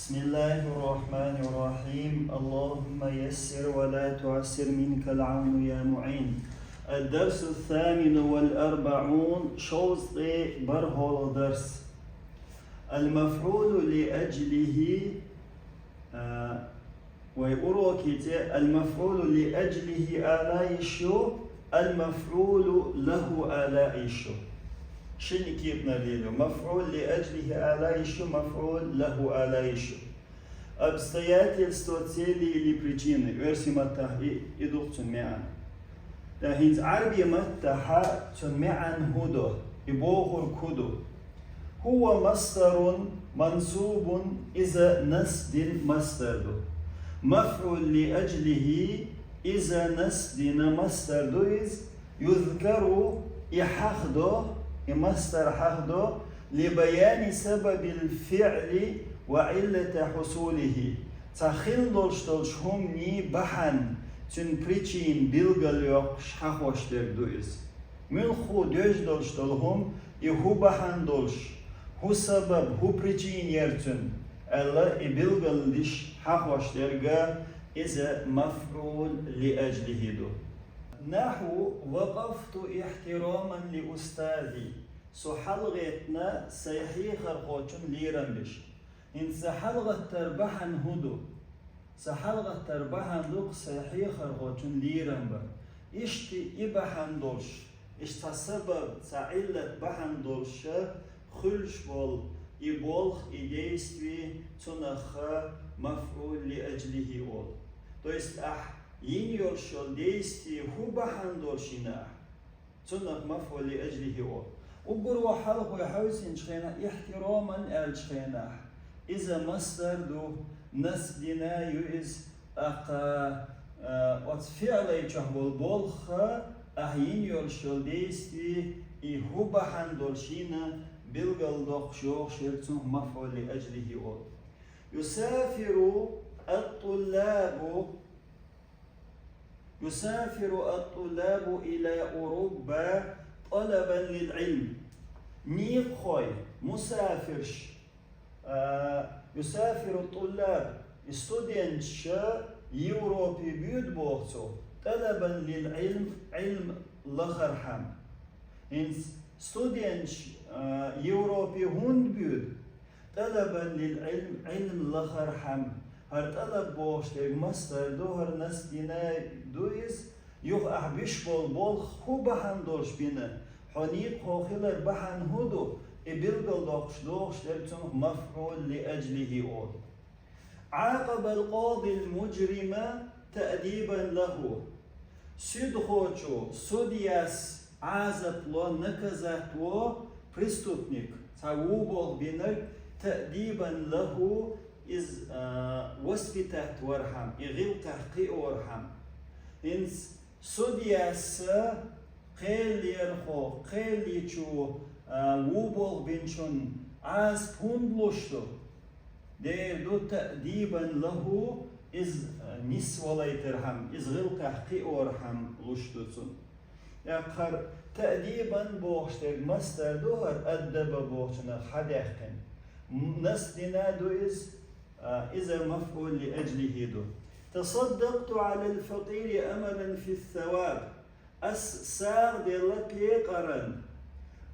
بسم الله الرحمن الرحيم اللهم يسر ولا تعسر منك العون يا معين. الدرس الثامن والأربعون شوز برهول درس المفعول لأجله ويقولوكيت المفعول لأجله آلايشو المفعول له آلايشو شنو كيف نريده مفعول لأجله آلايشو مفعول له آلايشو обстоятельства цели или причины версии маттах идут цунмян да хинз عربي مаттаха цунмян هدو يبوخر كدو هو مصدر منصوب إذا نسد مصدر مفعول لأجله إذا نسد مصدر يذكر يحخدو مصدر حخدو لبيان سبب الفعل وعلة حصوله تخيل دولش هم ني بحن تن причин билгал yok şahhoşler duyuz من خو دöj دولش هم يهو بحن دولش هو سبب هو причин يرتن الله bilgал diş şahhoşlerga إذا مفعول لأجله دو نحو وقفت احتراما لأستاذي سحلغتنا سيحي خرقوشن ليران بش إن سحلغت تربحن هدو سحلغت تربحن دوق سيحي خرقوشن ليران با إشتي إبحن دولش إشتا سبب سعيلت بحن دولش خلش بول إبولخ إديستوي تنخ مفعول لأجله أول то есть ينيور شول ديستي هو بحن دولشنا تنخ مفعول لأجله أول وبروا حلقوا يحوسين شخينا احتراما الشخينا إذا مصدر دو نسدنا يؤز وفعل يشهبول بولخ أهين يرشل ديستي هو بحن دولشينا بلغل دوخ شوخ شرطن مفعول لأجله أول يسافر الطلاب إلى أوروبا طلبا للعلم نيق خوي مسافرش يسافر الطلاب students يوروبي بيود بوغتو طلبا للعلم علم لخرحم إن students يوروبي هون بيود طلبا للعلم علم لخرحم هر طلب بوغشتك مصدر دو هر ناس دينا دويز يوخ أحبش بول خو بحن دولش بينا حنيق خوخيلر بحن هدو إبلغل دوخش لرتنه مفعول لأجله أول عاقب القاضي المجرم تأديبا له سود خوچو سودياس عازب لو نكزات و преступник تعوبول بينك تأديبا له إز وسفتات ورحم إغيل تحقيق ورحم إنس سودياس قيل يرخو قيل يشو ووبول بنشون عاز بوندلوشتو دير دو تأديبا له إز نسوة ليترحم إز غيل تحقيق ورحم لوشتوتون يقر تأديبا بوغشتر مصدر دوهر أدب بوغشنا خديخن نسدنا دو إذا مفعول لأجله دو تصدقت على الفقير أملا في الثواب ساغ ديلك يقرن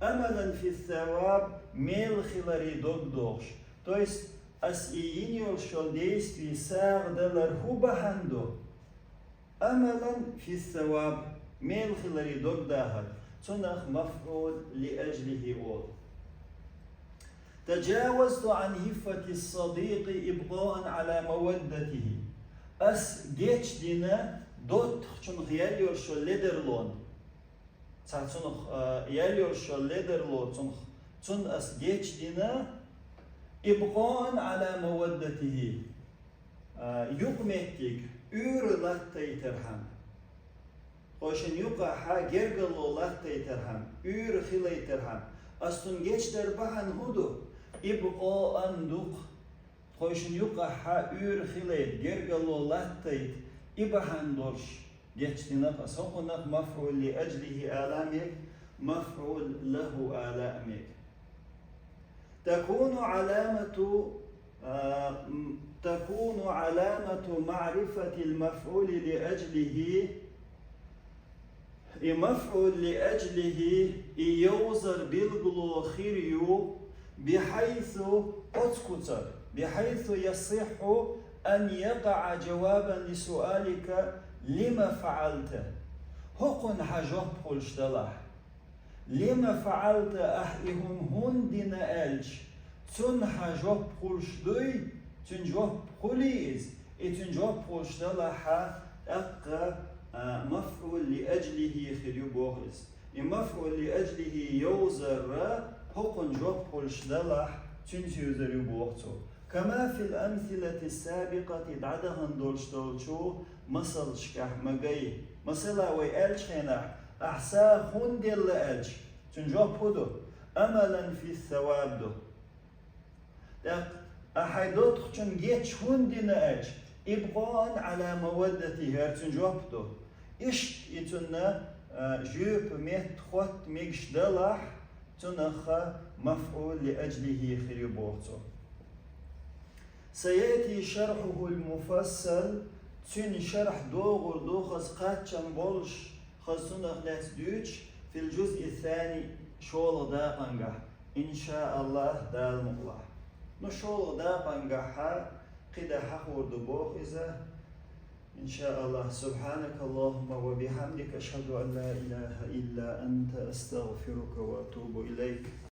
أملا في الثواب ميل خلاري دوغش то есть إينيول شول ديستوي ساغ دلر هو بحندو أملا في الثواب ميل خلاري دوغ داهر تنخ مفعول لأجله أول تجاوزت عن هفة الصديق إبقاء على مودته جيتش دينا دوت چون ياليور شو ليدرلون تاعتون ياليور شو ليدرلون تون جيتش دينا إبقاء على مودته يقمتك لاتي ترحم خوشن يقع جرجلو لاتي ترحم خلي ترحم أستون جيتش دربحن هدو إبقاء دوق خوشن يقع خلي جرجلو لاتي إبحن دورش جيتشتنا فسوقنا مفعول لأجله آلامك مفعول له آلامك تكون علامة تكون علامة معرفة المفعول لأجله مفعول لأجله يوزر بالغلو خيريو بحيث أتكتر بحيث يصح أن يقع جوابا لسؤالك لما فعلت هقن حجوب قلشتلاح لما فعلت أحيهم هندن ألش تن حجوب قلشدوي تن جواب قليز تن جواب قلشتلاح أقا مفعول لأجله خيريو بوغز مفعول لأجله يوزر هقن جواب قلشتلاح تن سيوزر بوغتو كما في الأمثلة السابقة دعدهن دولشتولشو مثل شكح مجاي مثلا ويألش هنا أحسا هندل ألش تنجوب هدو أملا في الثواب دو أحيدوت خشن جيتش هندن ألش إبغان على مودته تنجوب دو إيش يتنا جوب ميت خوت ميكش دلح تنخ مفعول لأجله خريبوتو سيأتي شرحه المفصل تن شرح دوغر دوخز قاتشن بولش خصونا خلات دوتش في الجزء الثاني شول داقنقه إن شاء الله دال مقلع نو شول داقنقه قد حقور دبوغ إذا إن شاء الله سبحانك اللهم وبحمدك أشهد أن لا إله إلا أنت أستغفرك وأتوب إليك